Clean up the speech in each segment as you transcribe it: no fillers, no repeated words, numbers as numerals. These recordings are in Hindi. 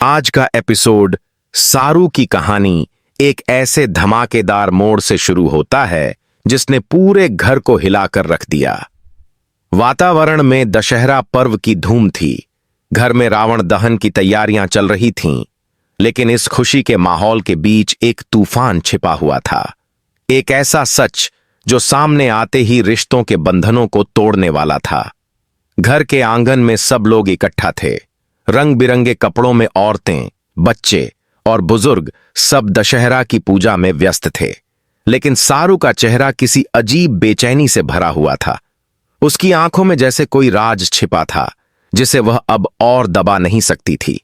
आज का एपिसोड सारू की कहानी एक ऐसे धमाकेदार मोड़ से शुरू होता है जिसने पूरे घर को हिलाकर रख दिया। वातावरण में दशहरा पर्व की धूम थी। घर में रावण दहन की तैयारियां चल रही थीं, लेकिन इस खुशी के माहौल के बीच एक तूफान छिपा हुआ था। एक ऐसा सच जो सामने आते ही रिश्तों के बंधनों को तोड़ने वाला था। घर के आंगन में सब लोग इकट्ठा थे। रंग बिरंगे कपड़ों में औरतें, बच्चे और बुजुर्ग सब दशहरा की पूजा में व्यस्त थे। लेकिन सारू का चेहरा किसी अजीब बेचैनी से भरा हुआ था। उसकी आंखों में जैसे कोई राज छिपा था जिसे वह अब और दबा नहीं सकती थी।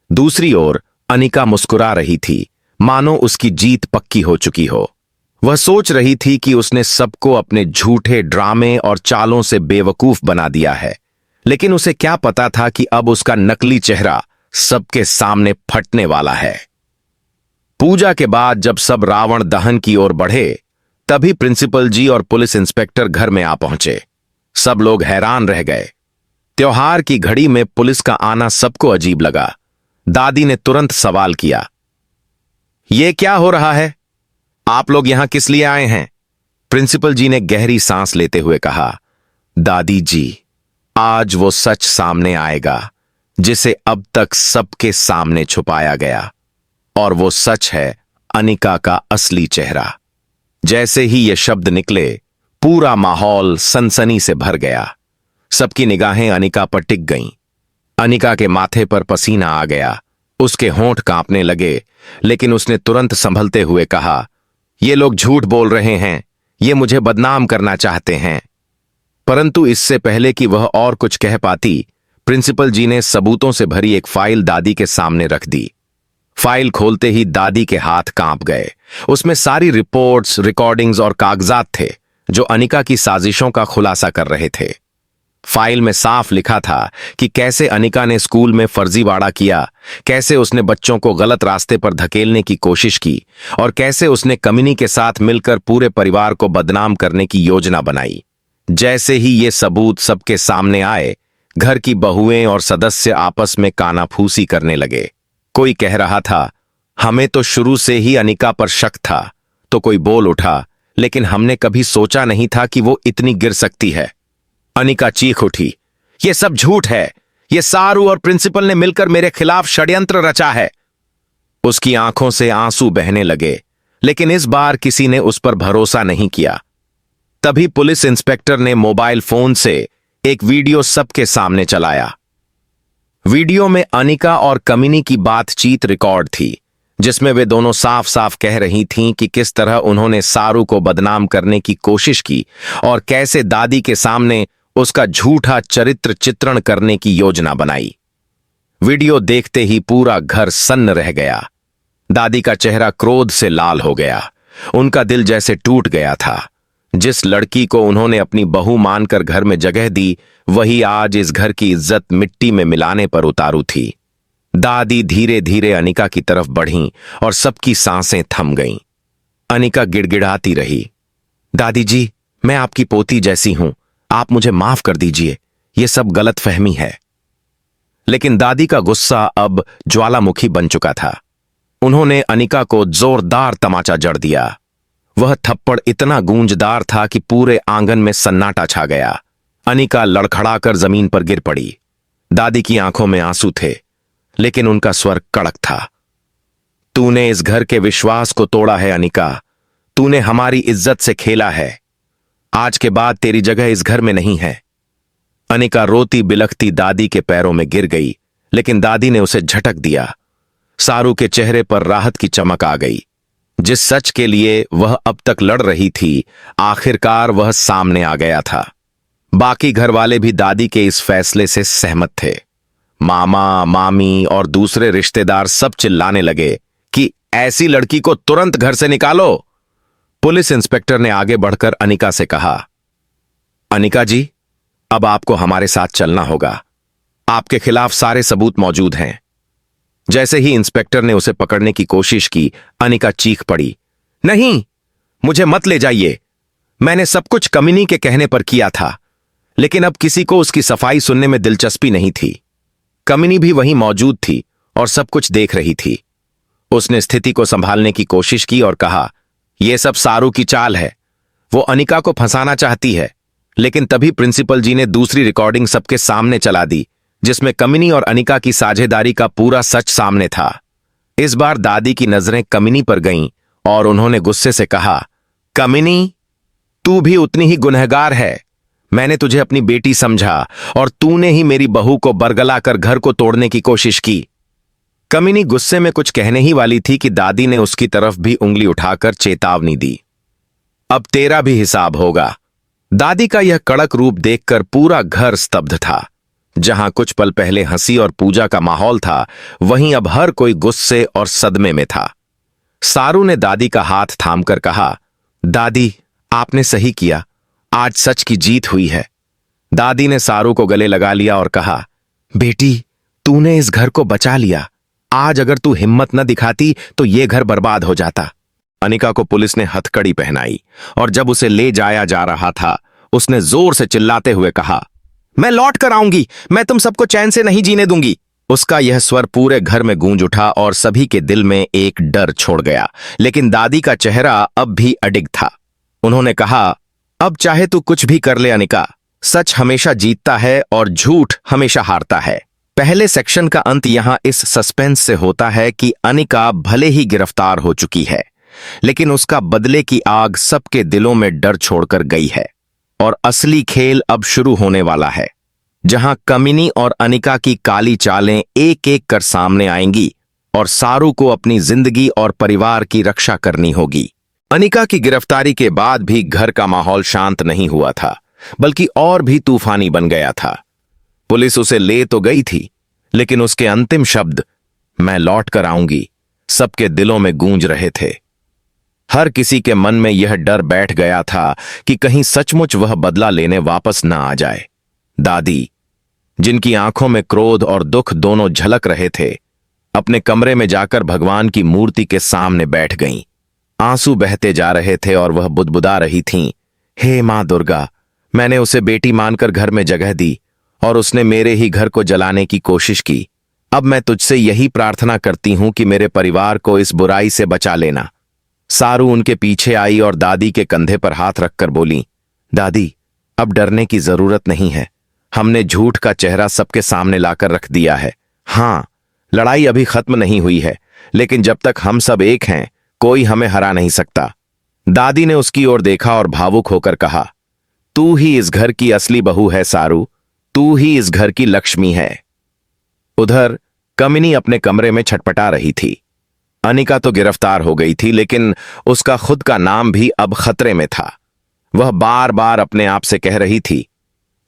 दूसरी ओर अनिका मुस्कुरा रही थी, मानो उसकी जीत पक्की हो चुकी हो। वह सोच रही थी कि उसने सबको अपने झूठे ड्रामे और चालों से बेवकूफ बना दिया है, लेकिन उसे क्या पता था कि अब उसका नकली चेहरा सबके सामने फटने वाला है। पूजा के बाद जब सब रावण दहन की ओर बढ़े, तभी प्रिंसिपल जी और पुलिस इंस्पेक्टर घर में आ पहुंचे। सब लोग हैरान रह गए। त्योहार की घड़ी में पुलिस का आना सबको अजीब लगा। दादी ने तुरंत सवाल किया, यह क्या हो रहा है? आप लोग यहां किस लिए आए हैं? प्रिंसिपल जी ने गहरी सांस लेते हुए कहा, दादी जी, आज वो सच सामने आएगा जिसे अब तक सबके सामने छुपाया गया, और वो सच है अनिका का असली चेहरा। जैसे ही ये शब्द निकले, पूरा माहौल सनसनी से भर गया। सबकी निगाहें अनिका पर टिक गईं। अनिका के माथे पर पसीना आ गया, उसके होंठ कांपने लगे, लेकिन उसने तुरंत संभलते हुए कहा, ये लोग झूठ बोल रहे हैं, ये मुझे बदनाम करना चाहते हैं। परंतु इससे पहले कि वह और कुछ कह पाती, प्रिंसिपल जी ने सबूतों से भरी एक फाइल दादी के सामने रख दी। फाइल खोलते ही दादी के हाथ कांप गए। उसमें सारी रिपोर्ट्स, रिकॉर्डिंग्स और कागजात थे जो अनिका की साजिशों का खुलासा कर रहे थे। फाइल में साफ लिखा था कि कैसे अनिका ने स्कूल में फर्जीवाड़ा किया, कैसे उसने बच्चों को गलत रास्ते पर धकेलने की कोशिश की, और कैसे उसने कमिनी के साथ मिलकर पूरे परिवार को बदनाम करने की योजना बनाई। जैसे ही ये सबूत सबके सामने आए, घर की बहुएं और सदस्य आपस में कानाफूसी करने लगे। कोई कह रहा था, हमें तो शुरू से ही अनिका पर शक था, तो कोई बोल उठा, लेकिन हमने कभी सोचा नहीं था कि वो इतनी गिर सकती है। अनिका चीख उठी, ये सब झूठ है, ये सारू और प्रिंसिपल ने मिलकर मेरे खिलाफ षड्यंत्र रचा है। उसकी आंखों से आंसू बहने लगे, लेकिन इस बार किसी ने उस पर भरोसा नहीं किया। तभी पुलिस इंस्पेक्टर ने मोबाइल फोन से एक वीडियो सबके सामने चलाया। वीडियो में अनिका और कमिनी की बातचीत रिकॉर्ड थी, जिसमें वे दोनों साफ साफ कह रही थीं कि किस तरह उन्होंने सारू को बदनाम करने की कोशिश की और कैसे दादी के सामने उसका झूठा चरित्र चित्रण करने की योजना बनाई। वीडियो देखते ही पूरा घर सन्न रह गया। दादी का चेहरा क्रोध से लाल हो गया। उनका दिल जैसे टूट गया था। जिस लड़की को उन्होंने अपनी बहू मानकर घर में जगह दी, वही आज इस घर की इज्जत मिट्टी में मिलाने पर उतारू थी। दादी धीरे धीरे अनिका की तरफ बढ़ीं और सबकी सांसें थम गईं। अनिका गिड़गिड़ाती रही, दादी जी, मैं आपकी पोती जैसी हूं, आप मुझे माफ कर दीजिए, यह सब गलतफहमी है। लेकिन दादी का गुस्सा अब ज्वालामुखी बन चुका था। उन्होंने अनिका को जोरदार तमाचा जड़ दिया। वह थप्पड़ इतना गूंजदार था कि पूरे आंगन में सन्नाटा छा गया। अनिका लड़खड़ाकर जमीन पर गिर पड़ी। दादी की आंखों में आंसू थे, लेकिन उनका स्वर कड़क था। तूने इस घर के विश्वास को तोड़ा है अनिका, तूने हमारी इज्जत से खेला है। आज के बाद तेरी जगह इस घर में नहीं है। अनिका रोती बिलखती दादी के पैरों में गिर गई, लेकिन दादी ने उसे झटक दिया। सारू के चेहरे पर राहत की चमक आ गई। जिस सच के लिए वह अब तक लड़ रही थी, आखिरकार वह सामने आ गया था। बाकी घर वाले भी दादी के इस फैसले से सहमत थे। मामा, मामी और दूसरे रिश्तेदार सब चिल्लाने लगे कि ऐसी लड़की को तुरंत घर से निकालो। पुलिस इंस्पेक्टर ने आगे बढ़कर अनिका से कहा, अनिका जी, अब आपको हमारे साथ चलना होगा। आपके खिलाफ सारे सबूत मौजूद हैं। जैसे ही इंस्पेक्टर ने उसे पकड़ने की कोशिश की, अनिका चीख पड़ी, नहीं, मुझे मत ले जाइए। मैंने सब कुछ कमिनी के कहने पर किया था, लेकिन अब किसी को उसकी सफाई सुनने में दिलचस्पी नहीं थी। कमिनी भी वहीं मौजूद थी और सब कुछ देख रही थी। उसने स्थिति को संभालने की कोशिश की और कहा, यह सब सारू की चाल है। वो अनिका को फंसाना चाहती है। लेकिन तभी प्रिंसिपल जी ने दूसरी रिकॉर्डिंग सबके सामने चला दी, जिसमें कमिनी और अनिका की साझेदारी का पूरा सच सामने था। इस बार दादी की नजरें कमिनी पर गईं और उन्होंने गुस्से से कहा, कमिनी, तू भी उतनी ही गुनहगार है। मैंने तुझे अपनी बेटी समझा और तूने ही मेरी बहू को बरगला कर घर को तोड़ने की कोशिश की। कमिनी गुस्से में कुछ कहने ही वाली थी कि दादी ने उसकी तरफ भी उंगली उठाकर चेतावनी दी, अब तेरा भी हिसाब होगा। दादी का यह कड़क रूप देखकर पूरा घर स्तब्ध था। जहां कुछ पल पहले हंसी और पूजा का माहौल था, वहीं अब हर कोई गुस्से और सदमे में था। सारू ने दादी का हाथ थामकर कहा, दादी, आपने सही किया। आज सच की जीत हुई है। दादी ने सारू को गले लगा लिया और कहा, बेटी, तूने इस घर को बचा लिया। आज अगर तू हिम्मत न दिखाती तो यह घर बर्बाद हो जाता। अनिका को पुलिस ने हथकड़ी पहनाई और जब उसे ले जाया जा रहा था, उसने जोर से चिल्लाते हुए कहा, मैं लौट कर आऊंगी। मैं तुम सबको चैन से नहीं जीने दूंगी। उसका यह स्वर पूरे घर में गूंज उठा और सभी के दिल में एक डर छोड़ गया। लेकिन दादी का चेहरा अब भी अडिग था। उन्होंने कहा, अब चाहे तू कुछ भी कर ले अनिका, सच हमेशा जीतता है और झूठ हमेशा हारता है। पहले सेक्शन का अंत यहां इस सस्पेंस से होता है कि अनिका भले ही गिरफ्तार हो चुकी है, लेकिन उसका बदले की आग सबके दिलों में डर छोड़कर गई है। और असली खेल अब शुरू होने वाला है, जहां कमिनी और अनिका की काली चालें एक एक कर सामने आएंगी और सारू को अपनी जिंदगी और परिवार की रक्षा करनी होगी। अनिका की गिरफ्तारी के बाद भी घर का माहौल शांत नहीं हुआ था, बल्कि और भी तूफानी बन गया था। पुलिस उसे ले तो गई थी, लेकिन उसके अंतिम शब्द, मैं लौट कर आऊंगी, सबके दिलों में गूंज रहे थे। हर किसी के मन में यह डर बैठ गया था कि कहीं सचमुच वह बदला लेने वापस न आ जाए। दादी, जिनकी आंखों में क्रोध और दुख दोनों झलक रहे थे, अपने कमरे में जाकर भगवान की मूर्ति के सामने बैठ गईं। आंसू बहते जा रहे थे और वह बुदबुदा रही थीं, हे मां दुर्गा, मैंने उसे बेटी मानकर घर में जगह दी और उसने मेरे ही घर को जलाने की कोशिश की। अब मैं तुझसे यही प्रार्थना करती हूं कि मेरे परिवार को इस बुराई से बचा लेना। सारू उनके पीछे आई और दादी के कंधे पर हाथ रखकर बोली, दादी, अब डरने की जरूरत नहीं है। हमने झूठ का चेहरा सबके सामने लाकर रख दिया है। हां, लड़ाई अभी खत्म नहीं हुई है, लेकिन जब तक हम सब एक हैं, कोई हमें हरा नहीं सकता। दादी ने उसकी ओर देखा और भावुक होकर कहा, तू ही इस घर की असली बहू है सारू, तू ही इस घर की लक्ष्मी है। उधर कमिनी अपने कमरे में छटपटा रही थी। अनिका तो गिरफ्तार हो गई थी, लेकिन उसका खुद का नाम भी अब खतरे में था। वह बार बार अपने आप से कह रही थी,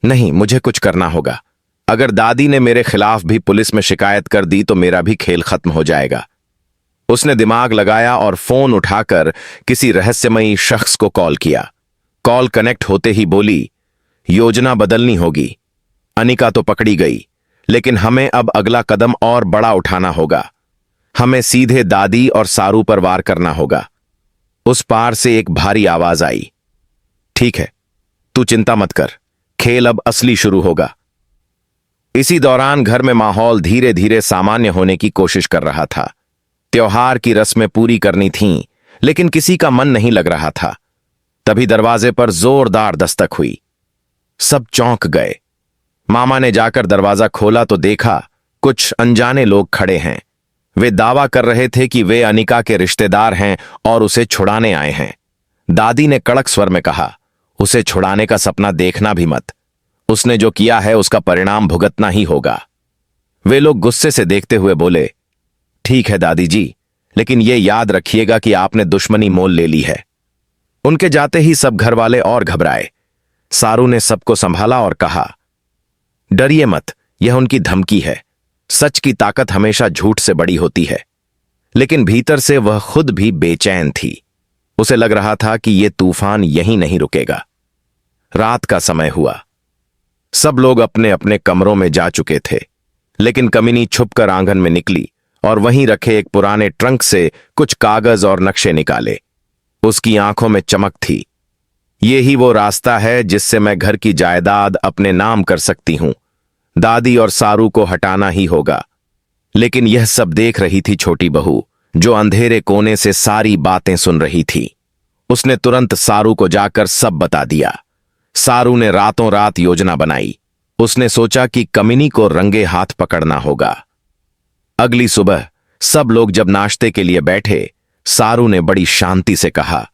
नहीं, मुझे कुछ करना होगा। अगर दादी ने मेरे खिलाफ भी पुलिस में शिकायत कर दी तो मेरा भी खेल खत्म हो जाएगा। उसने दिमाग लगाया और फोन उठाकर किसी रहस्यमयी शख्स को कॉल किया। कॉल कनेक्ट होते ही बोली, योजना बदलनी होगी। अनिका तो पकड़ी गई, लेकिन हमें अब अगला कदम और बड़ा उठाना होगा। हमें सीधे दादी और सारू पर वार करना होगा। उस पार से एक भारी आवाज आई, ठीक है, तू चिंता मत कर, खेल अब असली शुरू होगा। इसी दौरान घर में माहौल धीरे धीरे सामान्य होने की कोशिश कर रहा था। त्योहार की रस्में पूरी करनी थीं, लेकिन किसी का मन नहीं लग रहा था। तभी दरवाजे पर जोरदार दस्तक हुई। सब चौंक गए। मामा ने जाकर दरवाजा खोला तो देखा कुछ अनजाने लोग खड़े हैं। वे दावा कर रहे थे कि वे अनिका के रिश्तेदार हैं और उसे छुड़ाने आए हैं। दादी ने कड़क स्वर में कहा, उसे छुड़ाने का सपना देखना भी मत। उसने जो किया है उसका परिणाम भुगतना ही होगा। वे लोग गुस्से से देखते हुए बोले, ठीक है दादी जी, लेकिन ये याद रखिएगा कि आपने दुश्मनी मोल ले ली है। उनके जाते ही सब घर वाले और घबराए। सारू ने सबको संभाला और कहा, डरिए मत, यह उनकी धमकी है। सच की ताकत हमेशा झूठ से बड़ी होती है। लेकिन भीतर से वह खुद भी बेचैन थी। उसे लग रहा था कि यह तूफान यहीं नहीं रुकेगा। रात का समय हुआ। सब लोग अपने अपने कमरों में जा चुके थे, लेकिन कमिनी छुपकर आंगन में निकली और वहीं रखे एक पुराने ट्रंक से कुछ कागज और नक्शे निकाले। उसकी आंखों में चमक थी। ये ही वो रास्ता है जिससे मैं घर की जायदाद अपने नाम कर सकती हूं। दादी और सारू को हटाना ही होगा। लेकिन यह सब देख रही थी छोटी बहू, जो अंधेरे कोने से सारी बातें सुन रही थी। उसने तुरंत सारू को जाकर सब बता दिया। सारू ने रातों रात योजना बनाई। उसने सोचा कि कमिनी को रंगे हाथ पकड़ना होगा। अगली सुबह सब लोग जब नाश्ते के लिए बैठे, सारू ने बड़ी शांति से कहा,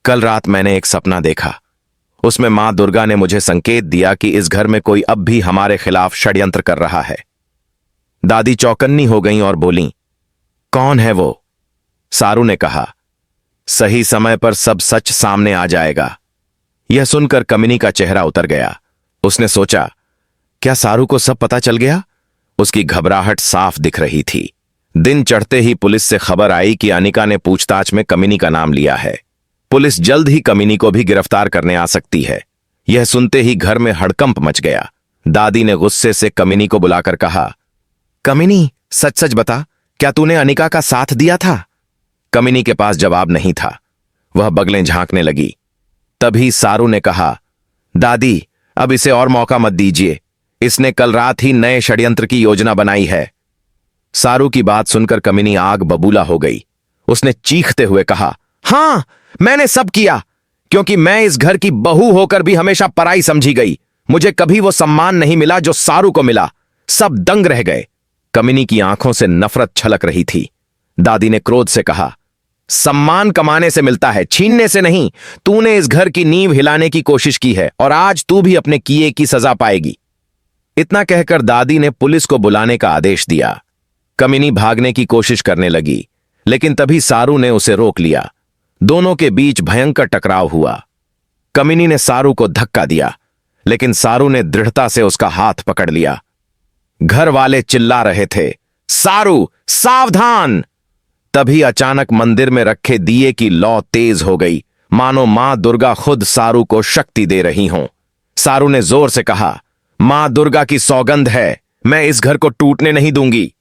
कल रात मैंने एक सपना देखा। उसमें मां दुर्गा ने मुझे संकेत दिया कि इस घर में कोई अब भी हमारे खिलाफ षड्यंत्र कर रहा है। दादी चौकन्नी हो गईं और बोलीं, कौन है वो? सारू ने कहा, सही समय पर सब सच सामने आ जाएगा। यह सुनकर कमिनी का चेहरा उतर गया। उसने सोचा, क्या सारू को सब पता चल गया? उसकी घबराहट साफ दिख रही थी। दिन चढ़ते ही पुलिस से खबर आई कि अनिका ने पूछताछ में कमिनी का नाम लिया है। पुलिस जल्द ही कमिनी को भी गिरफ्तार करने आ सकती है। यह सुनते ही घर में हड़कंप मच गया। दादी ने गुस्से से कमिनी को बुलाकर कहा, कमिनी, सच सच बता, क्या तूने अनिका का साथ दिया था? कमिनी के पास जवाब नहीं था। वह बगलें झांकने लगी। तभी सारू ने कहा, दादी, अब इसे और मौका मत दीजिए। इसने कल रात ही नए षड्यंत्र की योजना बनाई है। सारू की बात सुनकर कमिनी आग बबूला हो गई। उसने चीखते हुए कहा, हां, मैंने सब किया, क्योंकि मैं इस घर की बहू होकर भी हमेशा पराई समझी गई। मुझे कभी वो सम्मान नहीं मिला जो सारू को मिला। सब दंग रह गए। कमिनी की आंखों से नफरत छलक रही थी। दादी ने क्रोध से कहा, सम्मान कमाने से मिलता है, छीनने से नहीं। तूने इस घर की नींव हिलाने की कोशिश की है और आज तू भी अपने किए की सजा पाएगी। इतना कहकर दादी ने पुलिस को बुलाने का आदेश दिया। कमिनी भागने की कोशिश करने लगी, लेकिन तभी सारू ने उसे रोक लिया। दोनों के बीच भयंकर टकराव हुआ। कमिनी ने सारू को धक्का दिया, लेकिन सारू ने दृढ़ता से उसका हाथ पकड़ लिया। घर वाले चिल्ला रहे थे, सारू सावधान! तभी अचानक मंदिर में रखे दिए की लौ तेज हो गई, मानो मां दुर्गा खुद सारू को शक्ति दे रही हों। सारू ने जोर से कहा, मां दुर्गा की सौगंध है, मैं इस घर को टूटने नहीं दूंगी।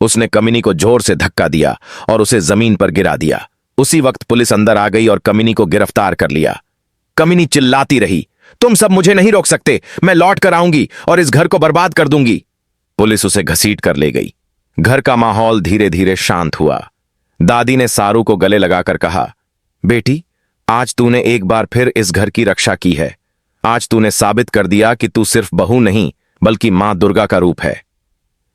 उसने कमिनी को जोर से धक्का दिया और उसे जमीन पर गिरा दिया। उसी वक्त पुलिस अंदर आ गई और कमिनी को गिरफ्तार कर लिया। कमिनी चिल्लाती रही, तुम सब मुझे नहीं रोक सकते, मैं लौट कर आऊंगी और इस घर को बर्बाद कर दूंगी। पुलिस उसे घसीट कर ले गई। घर का माहौल धीरे धीरे शांत हुआ। दादी ने सारू को गले लगाकर कहा, बेटी, आज तूने एक बार फिर इस घर की रक्षा की है। आज तूने साबित कर दिया कि तू सिर्फ बहू नहीं, बल्कि मां दुर्गा का रूप है।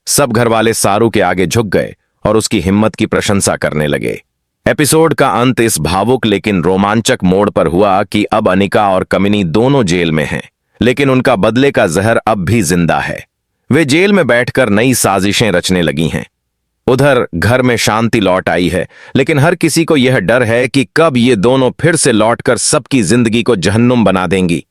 सब घर वाले सारू के आगे झुक गए और उसकी हिम्मत की प्रशंसा करने लगे। एपिसोड का अंत इस भावुक लेकिन रोमांचक मोड़ पर हुआ कि अब अनिका और कमिनी दोनों जेल में हैं, लेकिन उनका बदले का जहर अब भी जिंदा है। वे जेल में बैठकर नई साजिशें रचने लगी हैं। उधर घर में शांति लौट आई है, लेकिन हर किसी को यह डर है कि कब ये दोनों फिर से लौटकर सबकी जिंदगी को जहन्नुम बना देंगी।